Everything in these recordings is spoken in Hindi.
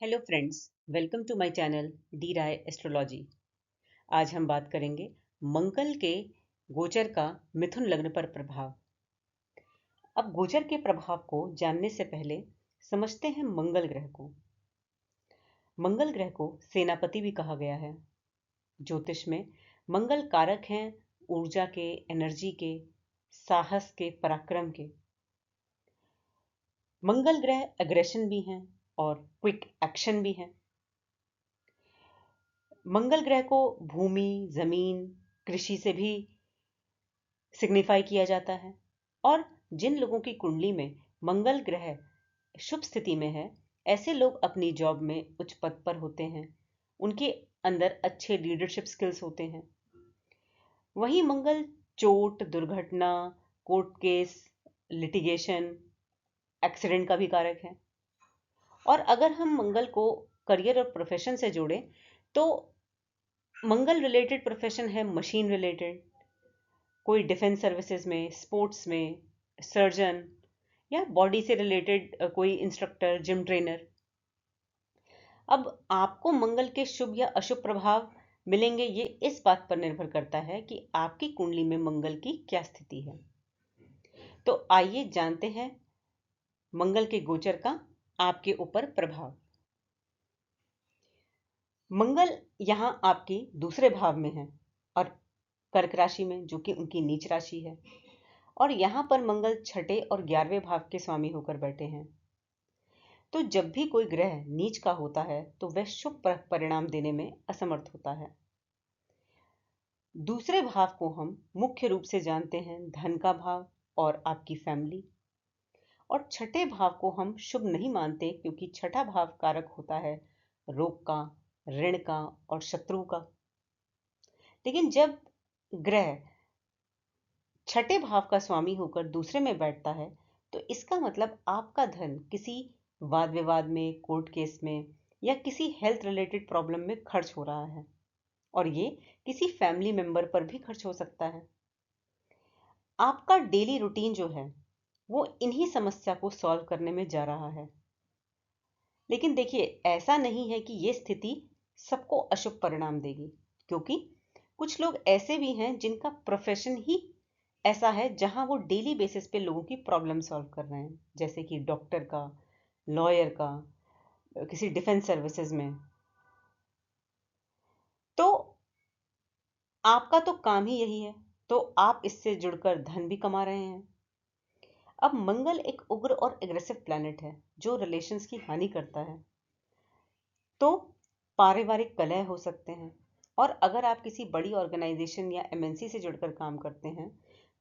Hello friends, welcome to my channel D Rai astrology. आज हम बात करेंगे मंगल के गोचर का मिथुन लग्न पर प्रभाव। अब गोचर के प्रभाव को जानने से पहले समझते हैं मंगल ग्रह को। मंगल ग्रह को सेनापति भी कहा गया है। ज्योतिष में मंगल कारक हैं ऊर्जा के, एनर्जी के, साहस के, पराक्रम के। मंगल ग्रह एग्रेशन भी हैं और क्विक एक्शन भी हैं। मंगल ग्रह को भूमि, जमीन, कृषि से भी सिग्निफाई किया जाता है। और जिन लोगों की कुंडली में मंगल ग्रह शुभ स्थिति में है, ऐसे लोग अपनी जॉब में उच्च पद पर होते हैं। उनके अंदर अच्छे लीडरशिप स्किल्स होते हैं। वहीं मंगल चोट, दुर्घटना, कोर्ट केस, लिटिगेशन, एक्सीडेंट का भी कारक है। और अगर हम मंगल को करियर और प्रोफेशन से जोड़ें तो मंगल रिलेटेड प्रोफेशन है मशीन रिलेटेड, कोई डिफेंस सर्विसेज में, स्पोर्ट्स में, सर्जन, या बॉडी से रिलेटेड कोई इंस्ट्रक्टर, जिम ट्रेनर। अब आपको मंगल के शुभ या अशुभ प्रभाव मिलेंगे, ये इस बात पर निर्भर करता है कि आपकी कुंडली में मंगल की क्या स्थिति है। तो आइए जानते हैं मंगल के गोचर का आपके ऊपर प्रभाव। मंगल यहां आपकी दूसरे भाव में है और कर्क राशि में, जो कि उनकी नीच राशि है। और यहां पर मंगल छठे और 11वें भाव के स्वामी होकर बैठे हैं। तो जब भी कोई ग्रह नीच का होता है तो वह शुभ परिणाम देने में असमर्थ होता है। दूसरे भाव को हम मुख्य रूप से जानते हैं धन का भाव और आपकी फैमिली। और छठे भाव को हम शुभ नहीं मानते, क्योंकि छठा भाव कारक होता है रोग का, ऋण का और शत्रु का। लेकिन जब ग्रह छठे भाव का स्वामी होकर दूसरे में बैठता है तो इसका मतलब आपका धन किसी वाद विवाद में, कोर्ट केस में, या किसी हेल्थ रिलेटेड प्रॉब्लम में खर्च हो रहा है। और ये किसी फैमिली मेंबर पर भी खर्च हो सकता है। आपका डेली रूटीन जो है वो इन्हीं समस्या को सॉल्व करने में जा रहा है। लेकिन देखिए, ऐसा नहीं है कि ये स्थिति सबको अशुभ परिणाम देगी, क्योंकि कुछ लोग ऐसे भी हैं जिनका प्रोफेशन ही ऐसा है जहां वो डेली बेसिस पे लोगों की प्रॉब्लम सॉल्व कर रहे हैं, जैसे कि डॉक्टर का, लॉयर का, किसी डिफेंस सर्विसेज में। तो आपका तो काम ही यही है, तो आप इससे जुड़कर धन भी कमा रहे हैं। अब मंगल एक उग्र और एग्रेसिव प्लैनेट है जो रिलेशंस की हानि करता है। तो पारिवारिक कलह हो सकते हैं। और अगर आप किसी बड़ी ऑर्गेनाइजेशन या एमएनसी से जुड़कर काम करते हैं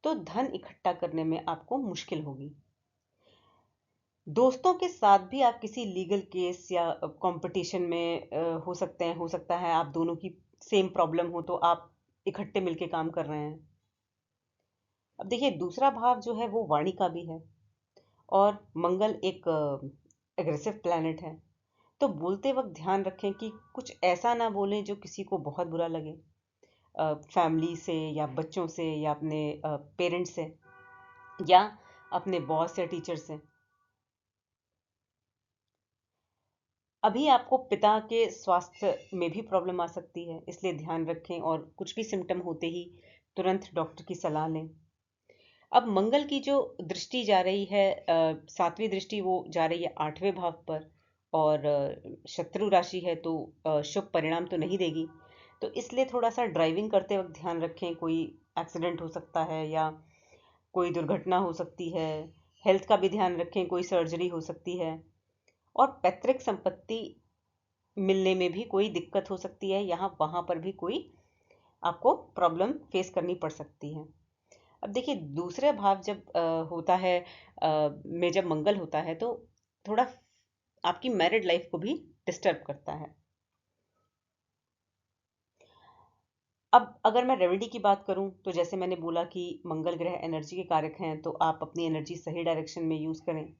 तो धन इकट्ठा करने में आपको मुश्किल होगी। दोस्तों के साथ भी आप किसी लीगल केस या कंपटीशन में हो सकता है आप दोनों की सेम प्रॉब्लम हो, तो आप इकट्ठे मिलके काम कर रहे हैं। अब देखिए, दूसरा भाव जो है वो वाणी का भी है। और मंगल एक एग्रेसिव प्लैनेट है। तो बोलते वक्त ध्यान रखें कि कुछ ऐसा ना बोलें जो किसी को बहुत बुरा लगे, फैमिली से या बच्चों से या अपने पेरेंट्स से या अपने बॉस या टीचर से। अभी आपको पिता के स्वास्थ्य में भी प्रॉब्लम आ सकती है, इसलिए ध्यान रखें और कुछ भी सिम्टम होते ही तुरंत डॉक्टर की सलाह लें। अब मंगल की जो दृष्टि जा रही है, सातवीं दृष्टि, वो जा रही है आठवें भाव पर। और शत्रु राशि है तो शुभ परिणाम तो नहीं देगी। तो इसलिए थोड़ा सा ड्राइविंग करते वक्त ध्यान रखें, कोई एक्सीडेंट हो सकता है या कोई दुर्घटना हो सकती है। हेल्थ का भी ध्यान रखें, कोई सर्जरी हो सकती है। और पैतृक संपत्ति मिलने में भी कोई दिक्कत हो सकती है, यहाँ वहाँ पर भी कोई आपको प्रॉब्लम फेस करनी पड़ सकती है। अब देखिए, दूसरे भाव जब होता है, में जब मंगल होता है तो थोड़ा आपकी मैरिड लाइफ को भी डिस्टर्ब करता है। अब अगर मैं रेमेडी की बात करूं तो जैसे मैंने बोला कि मंगल ग्रह एनर्जी के कारक हैं, तो आप अपनी एनर्जी सही डायरेक्शन में यूज़ करें।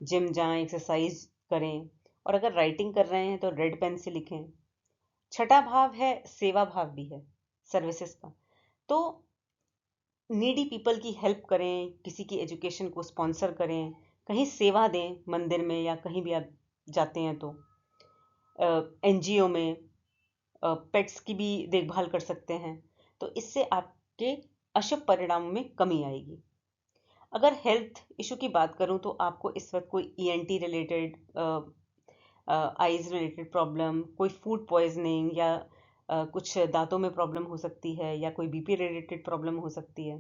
जिम जाएं, एक्सरसाइज करें। और अगर राइटिंग कर रहे हैं तो रेड पेन से लिखें। छठा भाव है सेवा भाव भी है, सर्विसेज का। तो नीडी पीपल की हेल्प करें, किसी की एजुकेशन को स्पॉन्सर करें, कहीं सेवा दें मंदिर में या कहीं भी आप जाते हैं तो। एनजीओ में पेट्स की भी देखभाल कर सकते हैं। तो इससे आपके अशुभ परिणामों में कमी आएगी। अगर हेल्थ इशू की बात करूं तो आपको इस वक्त कोई ENT related, eyes related problem, कोई फूड पॉइजनिंग या कुछ दांतों में प्रॉब्लम हो सकती है, या कोई बीपी रिलेटेड प्रॉब्लम हो सकती है।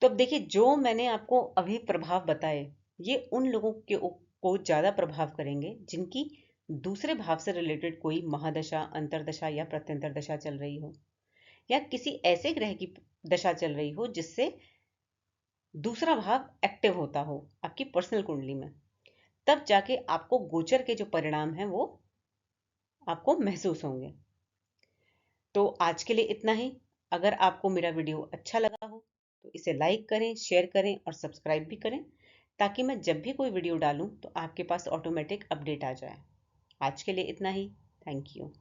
तो अब देखिए, जो मैंने आपको अभी प्रभाव बताए, ये उन लोगों को ज़्यादा प्रभाव करेंगे जिनकी दूसरे भाव से रिलेटेड कोई महादशा, अंतरदशा या प्रत्यंतर दशा चल रही हो, या किसी ऐसे ग्रह की दशा चल रही हो जिससे दूसरा भाव एक्टिव होता हो आपकी पर्सनल कुंडली में। तब जाके आपको गोचर के जो परिणाम हैं वो आपको महसूस होंगे। तो आज के लिए इतना ही। अगर आपको मेरा वीडियो अच्छा लगा हो तो इसे लाइक करें, शेयर करें और सब्सक्राइब भी करें, ताकि मैं जब भी कोई वीडियो डालूं तो आपके पास ऑटोमेटिक अपडेट आ जाए। आज के लिए इतना ही। Thank you.